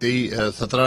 17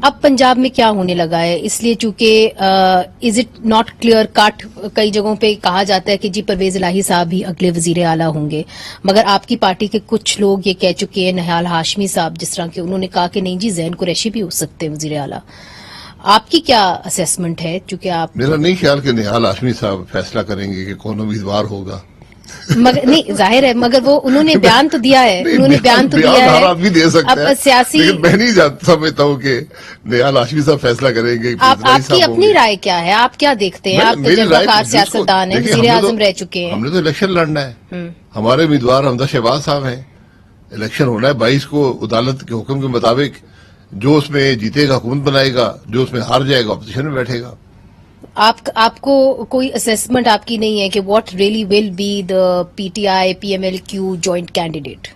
اب پنجاب میں کیا ہونے لگا ہے؟ اس لیے چونکہ is it not clear cut, کئی جگہوں پہ کہا جاتا ہے کہ جی پرویز الہی صاحب ہی اگلے وزیر اعلیٰ ہوں گے، مگر آپ کی پارٹی کے کچھ لوگ یہ کہہ چکے ہیں، نہال ہاشمی صاحب جس طرح کے، انہوں نے کہا کہ نہیں جی زین قریشی بھی ہو سکتے ہیں وزیر اعلیٰ. آپ کی کیا اسیسمنٹ ہے؟ چونکہ آپ، میرا نہیں خیال کہ نہال ہاشمی صاحب فیصلہ کریں گے کہ کون امیدوار ہوگا. مگر نہیں ظاہر ہے، مگر وہ انہوں نے بیان تو دیا ہے، انہوں نے بیان تو دیا ہر آدمی دے ہے. سکتا اب ہے، سیاسی، لیکن میں نہیں سمجھتا ہوں کہ نہال ہاشمی صاحب فیصلہ کریں گے. آپ کی اپنی رائے کیا ہے؟ آپ کیا دیکھتے ہیں؟ آپ تجربہ کار سیاستدان ہیں، وزیر اعظم رہ چکے ہیں. ہم نے تو الیکشن لڑنا ہے. ہمارے امیدوار حمزہ شہباز صاحب ہیں. الیکشن ہونا ہے 22 کو، عدالت کے حکم کے مطابق جو اس میں جیتے گا حکومت بنائے گا، جو اس میں ہار جائے گا اپوزیشن میں بیٹھے گا. آپ کو کوئی اسیسمنٹ آپ کی نہیں ہے کہ what really will be the P T I P M L Q joint candidate?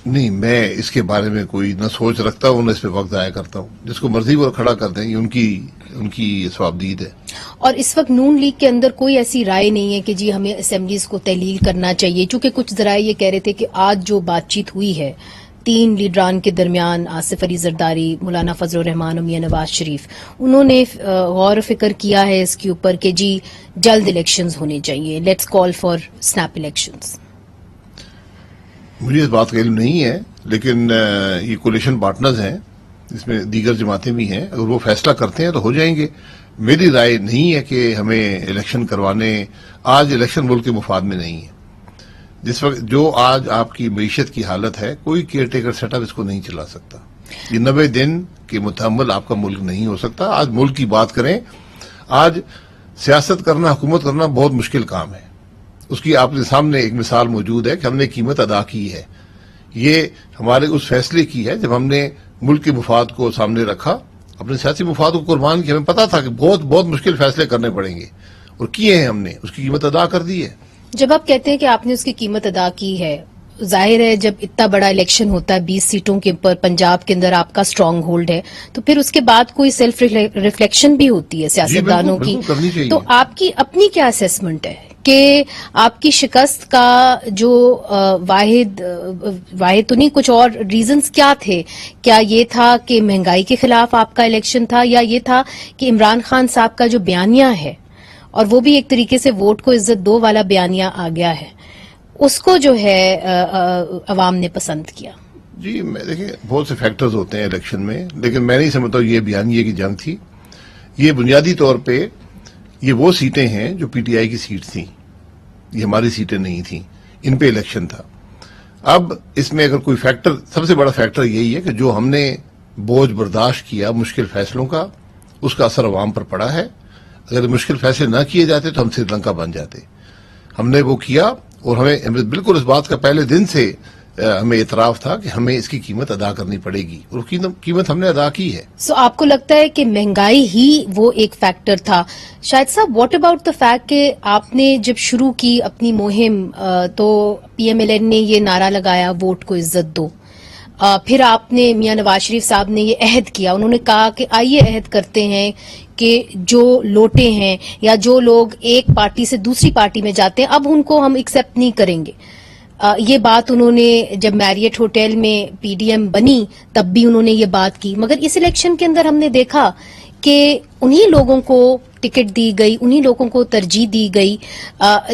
نہیں، میں اس کے بارے میں کوئی نہ سوچ رکھتا ہوں، نہ اس پہ وقت ضائع کرتا ہوں. جس کو مرضی وہ کھڑا کر دیں، یہ ان کی ثوابدید ہے. اور اس وقت نون لیگ کے اندر کوئی ایسی رائے نہیں ہے کہ جی ہمیں اسمبلیز کو تحلیل کرنا چاہیے؟ چونکہ کچھ ذرائع یہ کہہ رہے تھے کہ آج جو بات چیت ہوئی ہے 3 لیڈران کے درمیان، آصف علی زرداری، مولانا فضل الرحمان اور میاں نواز شریف، انہوں نے غور و فکر کیا ہے اس کے اوپر کہ جی جلد الیکشنز ہونے چاہیے، let's call for snap elections. مجھے اس بات کا علم نہیں ہے، لیکن یہ کولیشن پارٹنرز ہیں، اس میں دیگر جماعتیں بھی ہیں، اگر وہ فیصلہ کرتے ہیں تو ہو جائیں گے. میری رائے نہیں ہے کہ ہمیں الیکشن کروانے، آج الیکشن ملک کے مفاد میں نہیں ہے. جس وقت جو آج آپ کی معیشت کی حالت ہے، کوئی کیئر ٹیکر سیٹ اپ اس کو نہیں چلا سکتا. یہ 90 دن کے متحمل آپ کا ملک نہیں ہو سکتا. آج ملک کی بات کریں، آج سیاست کرنا، حکومت کرنا بہت مشکل کام ہے. اس کی آپ کے سامنے ایک مثال موجود ہے کہ ہم نے قیمت ادا کی ہے. یہ ہمارے اس فیصلے کی ہے جب ہم نے ملک کے مفاد کو سامنے رکھا، اپنے سیاسی مفاد کو قربان کیا. ہمیں پتا تھا کہ بہت مشکل فیصلے کرنے پڑیں گے، اور کیے ہیں ہم نے، اس کی قیمت ادا کر دی ہے. جب آپ کہتے ہیں کہ آپ نے اس کی قیمت ادا کی ہے، ظاہر ہے جب اتنا بڑا الیکشن ہوتا ہے 20 سیٹوں کے اوپر، پنجاب کے اندر آپ کا اسٹرانگ ہولڈ ہے، تو پھر اس کے بعد کوئی سیلف ریفلیکشن بھی ہوتی ہے سیاستدانوں کی. کرنی چاہیے. تو آپ کی اپنی کیا اسیسمنٹ ہے کہ آپ کی شکست کا جو واحد تو نہیں، کچھ اور ریزنز کیا تھے؟ کیا یہ تھا کہ مہنگائی کے خلاف آپ کا الیکشن تھا، یا یہ تھا کہ عمران خان صاحب کا جو بیانیہ ہے، اور وہ بھی ایک طریقے سے ووٹ کو عزت دو والا بیانیہ آ گیا ہے، اس کو جو ہے عوام نے پسند کیا؟ جی دیکھیں، بہت سے فیکٹرز ہوتے ہیں الیکشن میں، لیکن میں نہیں سمجھتا یہ بیانیے کی جنگ تھی. یہ بنیادی طور پہ یہ وہ سیٹیں ہیں جو پی ٹی آئی کی سیٹ تھیں، یہ ہماری سیٹیں نہیں تھیں، ان پہ الیکشن تھا. اب اس میں اگر کوئی فیکٹر، سب سے بڑا فیکٹر یہی ہے کہ جو ہم نے بوجھ برداشت کیا مشکل فیصلوں کا، اس کا اثر عوام پر پڑا ہے. اگر مشکل فیصلے نہ کیے جاتے تو ہم سری لنکا بن جاتے. ہم نے وہ کیا، اور ہمیں بالکل اس بات کا پہلے دن سے ہمیں اعتراف تھا کہ ہمیں اس کی قیمت ادا کرنی پڑے گی، اور قیمت ہم نے ادا کی ہے. سو آپ کو لگتا ہے کہ مہنگائی ہی وہ ایک فیکٹر تھا؟ شاہد صاحب، واٹ اباؤٹ دا فیکٹ کہ آپ نے جب شروع کی اپنی مہم تو پی ایم ایل این نے یہ نعرہ لگایا ووٹ کو عزت دو، پھر آپ نے، میاں نواز شریف صاحب نے یہ عہد کیا، انہوں نے کہا کہ آئیے عہد کرتے ہیں کہ جو لوٹے ہیں یا جو لوگ ایک پارٹی سے دوسری پارٹی میں جاتے ہیں اب ان کو ہم ایکسپٹ نہیں کریں گے. یہ بات انہوں نے جب میریٹ ہوٹل میں پی ڈی ایم بنی تب بھی انہوں نے یہ بات کی. مگر اس الیکشن کے اندر ہم نے دیکھا کہ انہی لوگوں کو ٹکٹ دی گئی، انہی لوگوں کو ترجیح دی گئی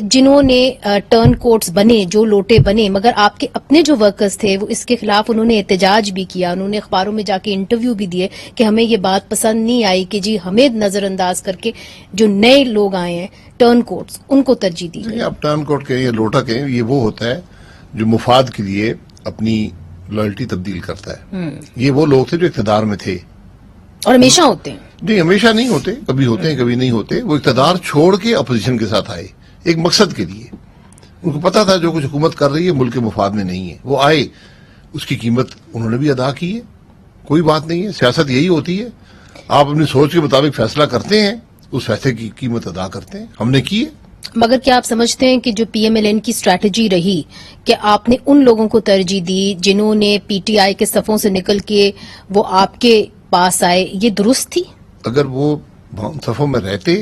جنہوں نے ٹرن کوٹس بنے، جو لوٹے بنے. مگر آپ کے اپنے جو ورکرز تھے وہ اس کے خلاف انہوں نے احتجاج بھی کیا، انہوں نے اخباروں میں جا کے انٹرویو بھی دیے کہ ہمیں یہ بات پسند نہیں آئی کہ جی ہمیں نظر انداز کر کے جو نئے لوگ آئے ہیں ٹرن کوٹس ان کو ترجیح دی گئی. آپ ٹرن کوٹ کہیں یا لوٹا کہیں، یہ وہ ہوتا ہے جو مفاد کے لیے اپنی لائلٹی تبدیل کرتا ہے. یہ وہ لوگ تھے جو اقتدار میں تھے، اور ہمیشہ ہوتے ہیں. نہیں، ہمیشہ نہیں ہوتے، کبھی ہوتے ہیں کبھی نہیں ہوتے. وہ اقتدار چھوڑ کے اپوزیشن کے ساتھ آئے ایک مقصد کے لیے. ان کو پتا تھا جو کچھ حکومت کر رہی ہے ملک کے مفاد میں نہیں ہے. وہ آئے، اس کی قیمت انہوں نے بھی ادا کی ہے. کوئی بات نہیں ہے، سیاست یہی ہوتی ہے. آپ اپنی سوچ کے مطابق فیصلہ کرتے ہیں، اس فیصلے کی قیمت ادا کرتے ہیں. ہم نے کی ہے. مگر کیا آپ سمجھتے ہیں کہ جو پی ایم ایل این کی اسٹریٹجی رہی کہ آپ نے ان لوگوں کو ترجیح دی جنہوں نے پی ٹی آئی کے صفوں سے نکل کے وہ آپ کے پاس آئے، یہ درست تھی؟ اگر وہ صفوں میں رہتے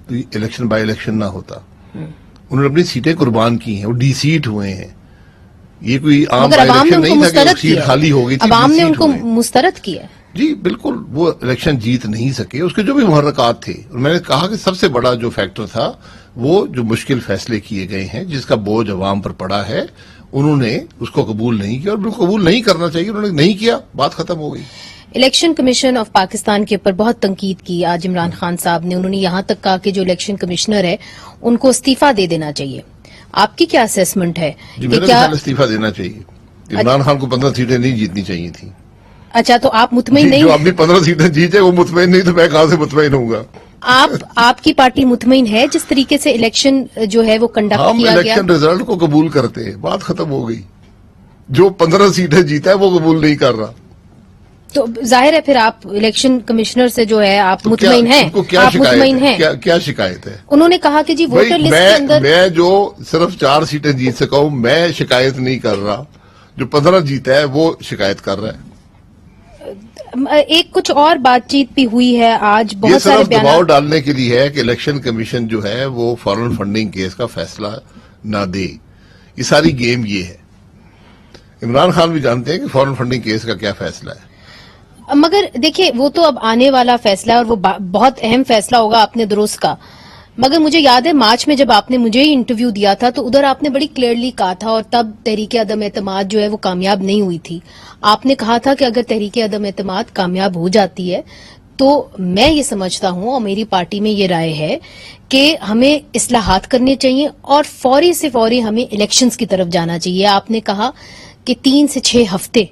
تو الیکشن بائی الیکشن نہ ہوتا. انہوں نے اپنی سیٹیں قربان کی ہیں، وہ ڈی سیٹ ہوئے ہیں. یہ کوئی عام بائی الیکشن نہیں تھا کہ سیٹ خالی ہو گئی تھی. عوام نے ان کو مسترد کیا. جی بالکل وہ الیکشن جیت نہیں سکے. اس کے جو بھی محرکات تھے, اور میں نے کہا کہ سب سے بڑا جو فیکٹر تھا وہ جو مشکل فیصلے کیے گئے ہیں جس کا بوجھ عوام پر پڑا ہے, انہوں نے اس کو قبول نہیں کیا, اور بالکل قبول نہیں کرنا چاہیے, انہوں نے نہیں کیا, بات ختم ہو گئی. الیکشن کمیشن آف پاکستان کے اوپر بہت تنقید کی آج عمران خان صاحب نے. انہوں نے یہاں تک کہا کہ جو الیکشن کمشنر ہے ان کو استعفی دے دینا چاہیے. آپ کی کیا اسیسمنٹ ہے؟ جی میرے خیال استعفی دینا چاہیے. عمران خان کو 15 سیٹیں نہیں جیتنی چاہیے تھی. اچھا, تو آپ مطمئن نہیں؟ جو اپنی 15 سیٹیں جیتے وہ مطمئن نہیں, تو میں کہاں سے مطمئن ہوں گا؟ آپ کی پارٹی مطمئن ہے جس طریقے سے الیکشن جو ہے وہ کنڈکٹ ہم کیا گیا؟ الیکشن ریزلٹ کو قبول کرتے ہیں, بات ختم ہو گئی. جو 15 سیٹیں جیتا ہے وہ قبول نہیں کر رہا. تو ظاہر ہے پھر آپ الیکشن کمشنر سے جو ہے آپ مطمئن ہیں؟ آپ مطمئن ہیں؟ کیا شکایت ہے؟ انہوں نے کہا کہ جی ووٹر لسٹ کے اندر میں جو صرف 4 سیٹیں جیت سکا ہوں میں شکایت نہیں کر رہا, جو 15 جیتا ہے وہ شکایت کر رہا ہے. ایک کچھ اور بات چیت بھی ہوئی ہے آج, یہ بہت سارے صرف دباؤ بیانات. ڈالنے کے لیے ہے کہ الیکشن کمیشن جو ہے وہ فارن فنڈنگ کیس کا فیصلہ نہ دے. یہ ساری گیم یہ ہے. عمران خان بھی جانتے ہیں کہ فارن فنڈنگ کیس کا کیا فیصلہ ہے. مگر دیکھیں وہ تو اب آنے والا فیصلہ ہے اور وہ بہت اہم فیصلہ ہوگا اپنے درست کا. مگر مجھے یاد ہے مارچ میں جب آپ نے مجھے ہی انٹرویو دیا تھا تو ادھر آپ نے بڑی کلیئرلی کہا تھا, اور تب تحریک عدم اعتماد جو ہے وہ کامیاب نہیں ہوئی تھی. آپ نے کہا تھا کہ اگر تحریک عدم اعتماد کامیاب ہو جاتی ہے تو میں یہ سمجھتا ہوں اور میری پارٹی میں یہ رائے ہے کہ ہمیں اصلاحات کرنے چاہیے اور فوری سے فوری ہمیں الیکشنز کی طرف جانا چاہیے. آپ نے کہا کہ 3 سے 6 ہفتے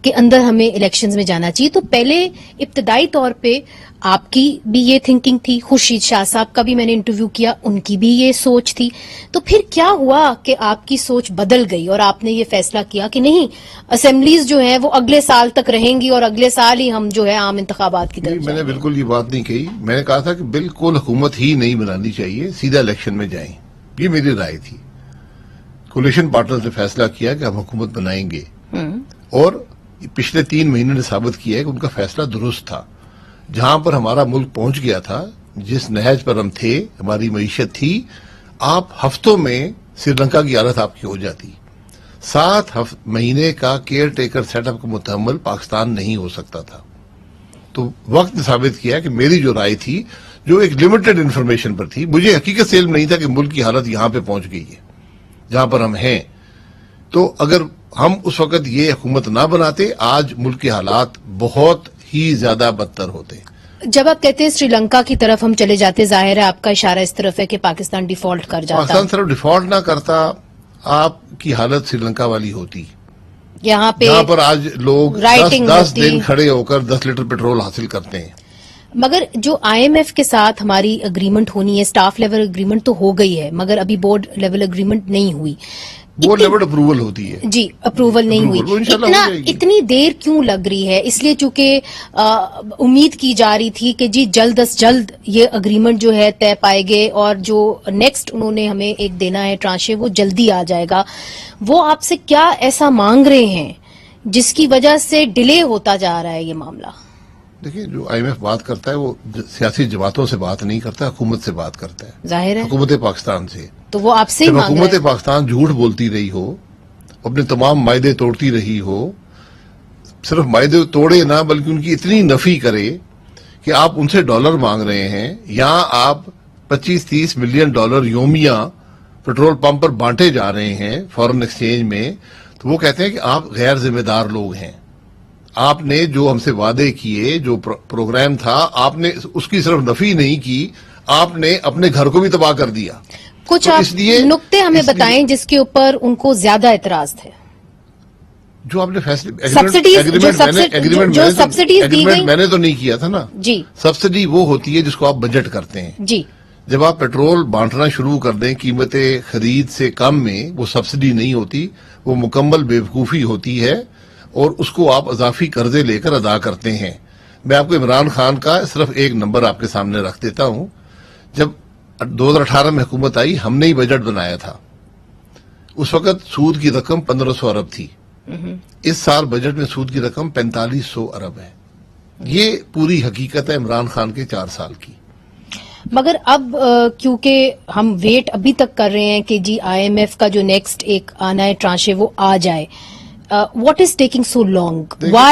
کے اندر ہمیں الیکشنز میں جانا چاہیے. تو پہلے ابتدائی طور پہ آپ کی بھی یہ تھنکنگ تھی, خورشید شاہ صاحب کا بھی میں نے انٹرویو کیا, ان کی بھی یہ سوچ تھی. تو پھر کیا ہوا کہ آپ کی سوچ بدل گئی اور آپ نے یہ فیصلہ کیا کہ نہیں اسمبلیز جو ہیں وہ اگلے سال تک رہیں گی اور اگلے سال ہی ہم جو ہے عام انتخابات کی طرف میں نے بالکل یہ بات نہیں کہی. میں نے کہا تھا کہ بالکل حکومت ہی نہیں بنانی چاہیے, سیدھا الیکشن میں جائیں. یہ میری رائے تھی. کولیشن پارٹنرز نے فیصلہ کیا کہ ہم حکومت بنائیں گے, اور پچھلے 3 مہینے نے ثابت کیا ہے کہ ان کا فیصلہ درست تھا. جہاں پر ہمارا ملک پہنچ گیا تھا, جس نہج پر ہم تھے, ہماری معیشت تھی, آپ ہفتوں میں سری لنکا کی حالت آپ کی ہو جاتی. 7 مہینے کا کیئر ٹیکر سیٹ اپ کا متحمل پاکستان نہیں ہو سکتا تھا. تو وقت نے ثابت کیا کہ میری جو رائے تھی, جو ایک لمیٹڈ انفارمیشن پر تھی, مجھے حقیقت سے علم نہیں تھا کہ ملک کی حالت یہاں پہ پہنچ گئی ہے جہاں پر ہم ہیں. تو اگر ہم اس وقت یہ حکومت نہ بناتے, آج ملک کے حالات بہت ہی زیادہ بدتر ہوتے. جب آپ کہتے ہیں سری لنکا کی طرف ہم چلے جاتے, ظاہر ہے آپ کا اشارہ اس طرف ہے کہ پاکستان ڈیفالٹ کر جاتا. پاکستان صرف ڈیفالٹ نہ کرتا, آپ کی حالت سری لنکا والی ہوتی. یہاں پہ جہاں پر آج لوگ رائٹنگ 10 دن کھڑے ہو کر 10 لیٹر پیٹرول حاصل کرتے ہیں. مگر جو آئی ایم ایف کے ساتھ ہماری اگریمنٹ ہونی ہے, سٹاف لیول اگریمنٹ تو ہو گئی ہے مگر ابھی بورڈ لیول اگریمنٹ نہیں ہوئی. بورڈ لیول اپروول ہوتی ہے. جی اپروول نہیں ہوئی. اتنی دیر کیوں لگ رہی ہے؟ اس لیے چونکہ امید کی جا رہی تھی کہ جی جلد از جلد یہ اگریمنٹ جو ہے طے پائے گے اور جو نیکسٹ انہوں نے ہمیں ایک دینا ہے ٹرانشے وہ جلدی آ جائے گا. وہ آپ سے کیا ایسا مانگ رہے ہیں جس کی وجہ سے ڈیلے ہوتا جا رہا ہے یہ معاملہ؟ دیکھیں, جو آئی ایم ایف بات کرتا ہے وہ سیاسی جماعتوں سے بات نہیں کرتا, حکومت سے بات کرتا ہے. ظاہر ہے حکومت پاکستان سے. تو وہ آپ سے ہی جب مانگ رہے حکومت پاکستان جھوٹ بولتی رہی ہو, اپنے تمام معاہدے توڑتی رہی ہو, صرف معاہدے توڑے نہ بلکہ ان کی اتنی نفی کرے کہ آپ ان سے ڈالر مانگ رہے ہیں, یہاں آپ 25-30 ملین ڈالر یومیہ پیٹرول پمپ پر بانٹے جا رہے ہیں فارن ایکسچینج میں, تو وہ کہتے ہیں کہ آپ غیر ذمہ دار لوگ ہیں. آپ نے جو ہم سے وعدے کیے, جو پروگرام تھا, آپ نے اس کی صرف نفی نہیں کی, آپ نے اپنے گھر کو بھی تباہ کر دیا. کچھ آپ نقطے ہمیں بتائیں جس کے اوپر ان کو زیادہ اعتراض تھے. جو آپ نے فیصلے سبسڈیز دی گئی, میں نے تو نہیں کیا تھا نا جی. سبسڈی وہ ہوتی ہے جس کو آپ بجٹ کرتے ہیں. جی. جب آپ پیٹرول بانٹنا شروع کر دیں قیمتیں خرید سے کم میں, وہ سبسڈی نہیں ہوتی, وہ مکمل بیوقوفی ہوتی ہے اور اس کو آپ اضافی قرضے لے کر ادا کرتے ہیں. میں آپ کو عمران خان کا صرف ایک نمبر آپ کے سامنے رکھ دیتا ہوں. جب 2018 میں حکومت آئی, ہم نے ہی بجٹ بنایا تھا. اس وقت سود کی رقم 1500 ارب تھی. اس سال بجٹ میں سود کی رقم 4500 ارب ہے. یہ پوری حقیقت ہے عمران خان کے 4 سال کی. مگر اب کیونکہ ہم ویٹ ابھی تک کر رہے ہیں کہ جی آئی ایم ایف کا جو نیکسٹ ایک آنا ہے ٹرانشے وہ آ جائے, what is taking so long? Why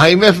IMF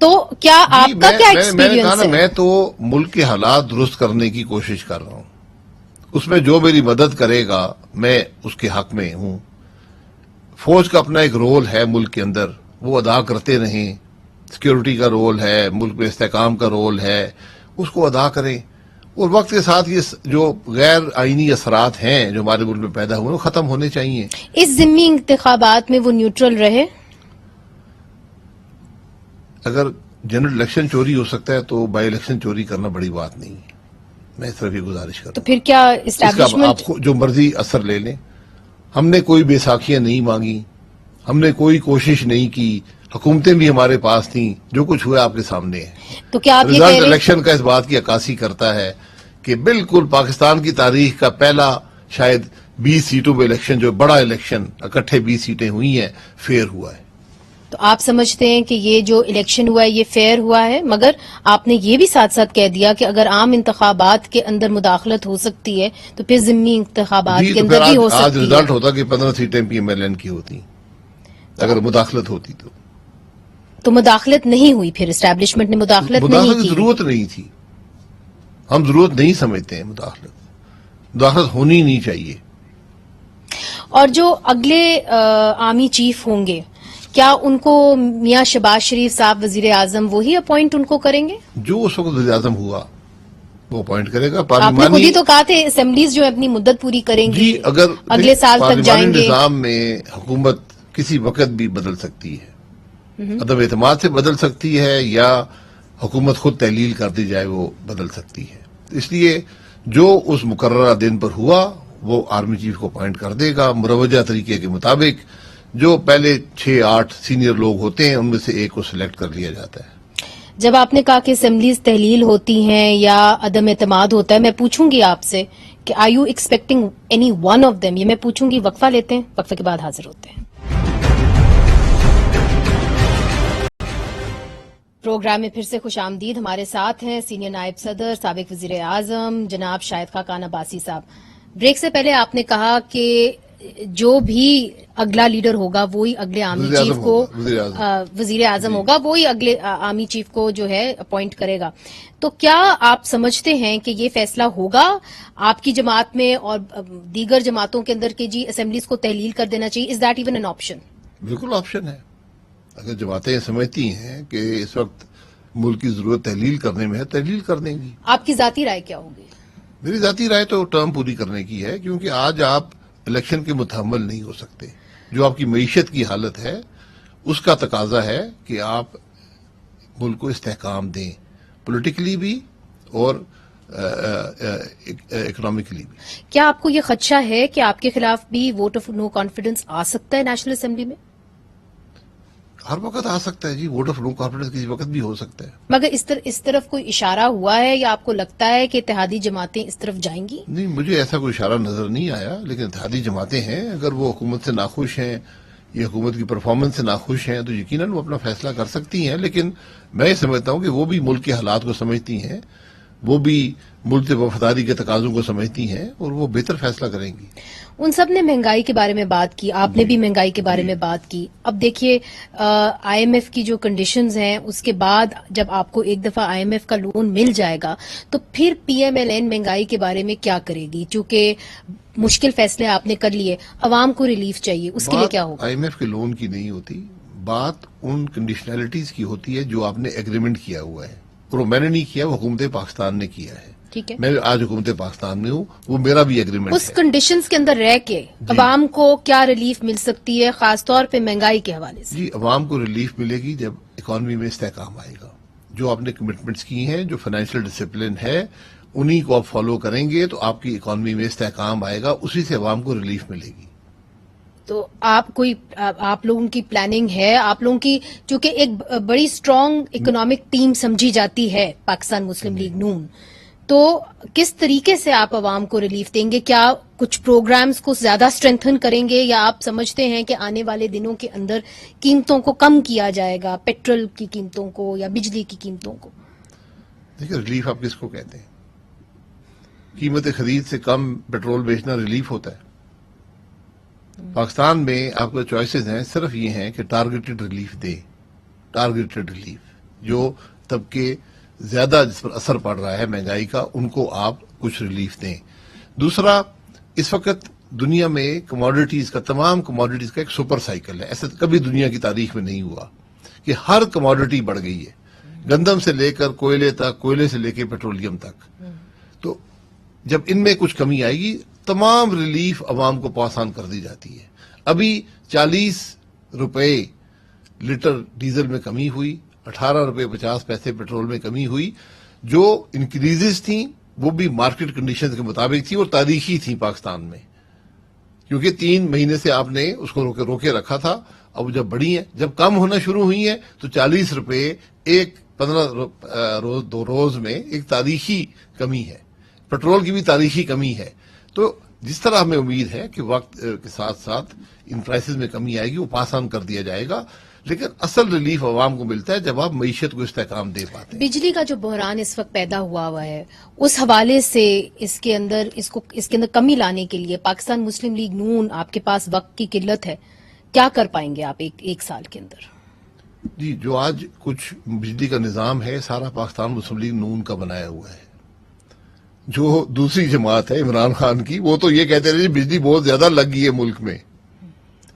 تو کیا آپ کا کیا میں نے کہا ایکسپیرینس نا، ہے؟ میں تو ملک کے حالات درست کرنے کی کوشش کر رہا ہوں. اس میں جو میری مدد کرے گا میں اس کے حق میں ہوں. فوج کا اپنا ایک رول ہے ملک کے اندر، وہ ادا کرتے رہیں. سیکیورٹی کا رول ہے، ملک میں استحکام کا رول ہے، اس کو ادا کریں. اور وقت کے ساتھ یہ جو غیر آئینی اثرات ہیں جو ہمارے ملک میں پیدا ہوئے وہ ختم ہونے چاہیے. اس ضمنی انتخابات میں وہ نیوٹرل رہے؟ اگر جنرل الیکشن چوری ہو سکتا ہے تو بائی الیکشن چوری کرنا بڑی بات نہیں ہے. میں اس طرف یہ گزارش کرتا تو ہوں. پھر کیا اس کا اسٹیبلشمنٹ آپ جو مرضی اثر لے لیں. ہم نے کوئی بیساکھیاں نہیں مانگی، ہم نے کوئی کوشش نہیں کی، حکومتیں بھی ہمارے پاس تھیں. جو کچھ ہوا آپ کے سامنے ہے. تو کیا آپ یہ رزلٹ کہہ رہے الیکشن کا اس بات کی عکاسی کرتا ہے کہ بالکل پاکستان کی تاریخ کا پہلا شاید 20 سیٹوں پہ الیکشن، جو بڑا الیکشن اکٹھے 20 سیٹیں ہوئی ہیں، فیئر ہوا ہے. تو آپ سمجھتے ہیں کہ یہ جو الیکشن ہوا ہے یہ فیئر ہوا ہے؟ مگر آپ نے یہ بھی ساتھ ساتھ کہہ دیا کہ اگر عام انتخابات کے اندر مداخلت ہو سکتی ہے تو پھر ضمنی انتخابات جی کے تو پھر اندر بھی ہو آج سکتی ہے. رزلٹ ہوتا کہ 15 سیٹیں پی ایم ایل این کی ہوتی اگر مداخلت ہوتی تو مداخلت نہیں ہوئی، پھر اسٹیبلشمنٹ نے مداخلت نہیں مداخلت کی کی. ضرورت نہیں تھی. ہم ضرورت نہیں سمجھتے ہیں مداخلت ہونی نہیں چاہیے. اور جو اگلے آرمی چیف ہوں گے کیا ان کو میاں شہباز شریف صاحب وزیر اعظم وہی اپوائنٹ ان کو کریں گے؟ جو اس وقت وزیر اعظم ہوا وہ اپوائنٹ کرے گا. آپ نے خود پارلیمانی ہی تو کہا تھے اسمبلیز جو ہے اپنی مدت پوری کریں گی، جی اگر اگلے سال تک جائیں پارلیمانی گے. نظام میں حکومت کسی وقت بھی بدل سکتی ہے، عدم اعتماد سے بدل سکتی ہے یا حکومت خود تحلیل کر دی جائے وہ بدل سکتی ہے. اس لیے جو اس مقررہ دن پر ہوا وہ آرمی چیف کو اپوائنٹ کر دے گا مروجہ طریقے کے مطابق. جو پہلے 6-8 سینئر لوگ ہوتے ہیں ان میں سے ایک کو سلیکٹ کر لیا جاتا ہے. جب آپ نے کہا کہ اسمبلیز تحلیل ہوتی ہیں یا عدم اعتماد ہوتا ہے، میں پوچھوں گی آپ سے کہ are you expecting any one of them? یہ میں پوچھوں گی. وقفہ لیتے ہیں، وقفے کے بعد حاضر ہوتے ہیں. پروگرام میں پھر سے خوش آمدید. ہمارے ساتھ ہیں سینئر نائب صدر سابق وزیر اعظم جناب شاہد خاقان عباسی صاحب. بریک سے پہلے آپ نے کہا کہ جو بھی اگلا لیڈر ہوگا وہی اگلے آرمی چیف کو وزیر اعظم ہوگا، وہی اگلے آرمی چیف کو جو ہے اپوائنٹ کرے گا. تو کیا آپ سمجھتے ہیں کہ یہ فیصلہ ہوگا آپ کی جماعت میں اور دیگر جماعتوں کے اندر کہ جی اسمبلیز کو تحلیل کر دینا چاہیے؟ Is that even an option? بالکل آپشن ہے. اگر جماعتیں سمجھتی ہیں کہ اس وقت ملک کی ضرورت تحلیل کرنے میں ہے، تحلیل کر دیں گی. آپ کی ذاتی رائے کیا ہوگی؟ میری ذاتی رائے تو ٹرم پوری کرنے کی ہے، کیونکہ آج آپ الیکشن کے متحمل نہیں ہو سکتے. جو آپ کی معیشت کی حالت ہے اس کا تقاضا ہے کہ آپ ملک کو استحکام دیں، پولیٹیکلی بھی اور اکنامکلی بھی. کیا آپ کو یہ خدشہ ہے کہ آپ کے خلاف بھی ووٹ آف نو کانفیڈنس آ سکتا ہے نیشنل اسمبلی میں؟ ہر وقت آ سکتا ہے جی. ووٹ آف نو کانفیڈنس کسی وقت بھی ہو سکتا ہے. مگر اس طرف کوئی اشارہ ہوا ہے یا آپ کو لگتا ہے کہ اتحادی جماعتیں اس طرف جائیں گی؟ نہیں، مجھے ایسا کوئی اشارہ نظر نہیں آیا. لیکن اتحادی جماعتیں ہیں، اگر وہ حکومت سے ناخوش ہیں یا حکومت کی پرفارمنس سے ناخوش ہیں تو یقیناً وہ اپنا فیصلہ کر سکتی ہیں. لیکن میں یہ سمجھتا ہوں کہ وہ بھی ملک کے حالات کو سمجھتی ہیں، وہ بھی ملک سے وفاداری کے تقاضوں کو سمجھتی ہیں اور وہ بہتر فیصلہ کریں گی. ان سب نے مہنگائی کے بارے میں بات کی، آپ نے بھی مہنگائی کے بارے میں بات کی. اب دیکھیے آئی ایم ایف کی جو کنڈیشنز ہیں اس کے بعد جب آپ کو ایک دفعہ آئی ایم ایف کا لون مل جائے گا تو پھر پی ایم ایل این مہنگائی کے بارے میں کیا کرے گی؟ چونکہ مشکل فیصلے آپ نے کر لیے، عوام کو ریلیف چاہیے، اس کے لیے کیا ہوگا؟ آئی ایم ایف کے لون کی نہیں ہوتی بات، ان کنڈیشنلٹیز کی ہوتی ہے جو آپ نے ایگریمنٹ کیا ہوا ہے. اور وہ میں نے نہیں کیا، وہ حکومت پاکستان نے کیا ہے. ٹھیک ہے، میں آج حکومت پاکستان میں ہوں، وہ میرا بھی ایگریمنٹ اس ہے. کنڈیشنز کے اندر رہ کے عوام کو کیا ریلیف مل سکتی ہے خاص طور پہ مہنگائی کے حوالے سے؟ جی عوام کو ریلیف ملے گی جب اکانومی میں استحکام آئے گا. جو آپ نے کمٹمنٹس کی ہیں، جو فائنینشیل ڈسپلن ہے، انہی کو آپ فالو کریں گے تو آپ کی اکانومی میں استحکام آئے گا، اسی سے عوام کو ریلیف ملے گی. تو آپ لوگوں کی پلاننگ ہے، آپ لوگوں کی چونکہ ایک بڑی سٹرونگ اکنامک ٹیم سمجھی جاتی ہے پاکستان مسلم لیگ نون، تو کس طریقے سے آپ عوام کو ریلیف دیں گے؟ کیا کچھ پروگرامز کو زیادہ اسٹرینتھن کریں گے یا آپ سمجھتے ہیں کہ آنے والے دنوں کے اندر قیمتوں کو کم کیا جائے گا، پیٹرول کی قیمتوں کو یا بجلی کی قیمتوں کو؟ دیکھیں ریلیف آپ کس کو کہتے ہیں؟ قیمت خرید سے کم پیٹرول بیچنا ریلیف ہوتا ہے؟ پاکستان میں آپ کا چوائسز ہیں، صرف یہ ہیں کہ ٹارگیٹڈ ریلیف دے، ٹارگیٹڈ ریلیف. جو طبقے زیادہ جس پر اثر پڑ رہا ہے مہنگائی کا، ان کو آپ کچھ ریلیف دیں. دوسرا، اس وقت دنیا میں کموڈیٹیز کا، تمام کموڈیٹیز کا ایک سپر سائیکل ہے. ایسا کبھی دنیا کی تاریخ میں نہیں ہوا کہ ہر کموڈیٹی بڑھ گئی ہے، گندم سے لے کر کوئلے تک، کوئلے سے لے کے پیٹرولیم تک. تو جب ان میں کچھ کمی آئے گی، تمام ریلیف عوام کو پاس آن کر دی جاتی ہے. ابھی 40 روپے لیٹر ڈیزل میں کمی ہوئی، 18 روپے 50 پیسے پیٹرول میں کمی ہوئی. جو انکریزز تھیں وہ بھی مارکیٹ کنڈیشنز کے مطابق تھی اور تاریخی تھیں پاکستان میں، کیونکہ 3 مہینے سے آپ نے اس کو روکے رکھا تھا. اب جب بڑی ہیں، جب کم ہونا شروع ہوئی ہیں تو 40 روپے ایک 15 روز 2 روز میں ایک تاریخی کمی ہے. پیٹرول کی بھی تاریخی کمی ہے. تو جس طرح ہمیں امید ہے کہ وقت کے ساتھ ساتھ ان پرائسز میں کمی آئے گی، وہ پاس آن کر دیا جائے گا. لیکن اصل ریلیف عوام کو ملتا ہے جب آپ معیشت کو استحکام دے پاتے ہیں. بجلی کا جو بحران اس وقت پیدا ہوا ہے، اس حوالے سے اس کے اندر کمی لانے کے لیے پاکستان مسلم لیگ نون، آپ کے پاس وقت کی قلت ہے، کیا کر پائیں گے آپ ایک سال کے اندر؟ جی، جو آج کچھ بجلی کا نظام ہے سارا پاکستان مسلم لیگ نون کا بنایا ہوا ہے. جو دوسری جماعت ہے عمران خان کی، وہ تو یہ کہتے رہے بجلی بہت زیادہ لگ گئی ہے ملک میں،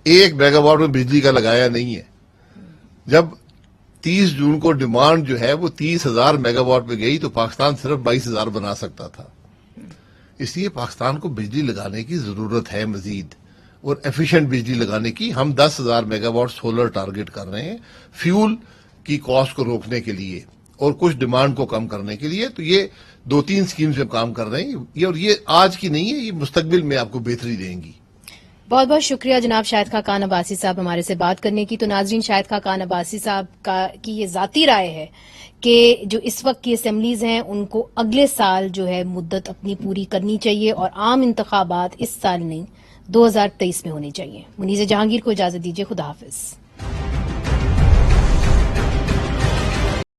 1 میگا واٹ میں بجلی کا لگایا نہیں ہے. جب 30 جون کو ڈیمانڈ جو ہے وہ 30,000 میگا واٹ پہ گئی تو پاکستان صرف 22,000 بنا سکتا تھا. اس لیے پاکستان کو بجلی لگانے کی ضرورت ہے مزید، اور ایفیشینٹ بجلی لگانے کی. ہم 10,000 میگا واٹ سولر ٹارگٹ کر رہے ہیں فیول کی کاسٹ کو روکنے کے لیے اور کچھ ڈیمانڈ کو کم کرنے کے لیے. تو یہ 2-3 اسکیمز پہ کام کر رہے ہیں، اور یہ آج کی نہیں ہے، یہ مستقبل میں آپ کو بہتری دیں گی. بہت بہت شکریہ جناب شاہد خاقان عباسی صاحب ہمارے سے بات کرنے کی. تو ناظرین، شاہد خاقان عباسی صاحب کی یہ ذاتی رائے ہے کہ جو اس وقت کی اسمبلیز ہیں ان کو اگلے سال جو ہے مدت اپنی پوری کرنی چاہیے اور عام انتخابات اس سال نہیں 2023 میں ہونے چاہیے. منیزہ جہانگیر کو اجازت دیجیے. خدا حافظ.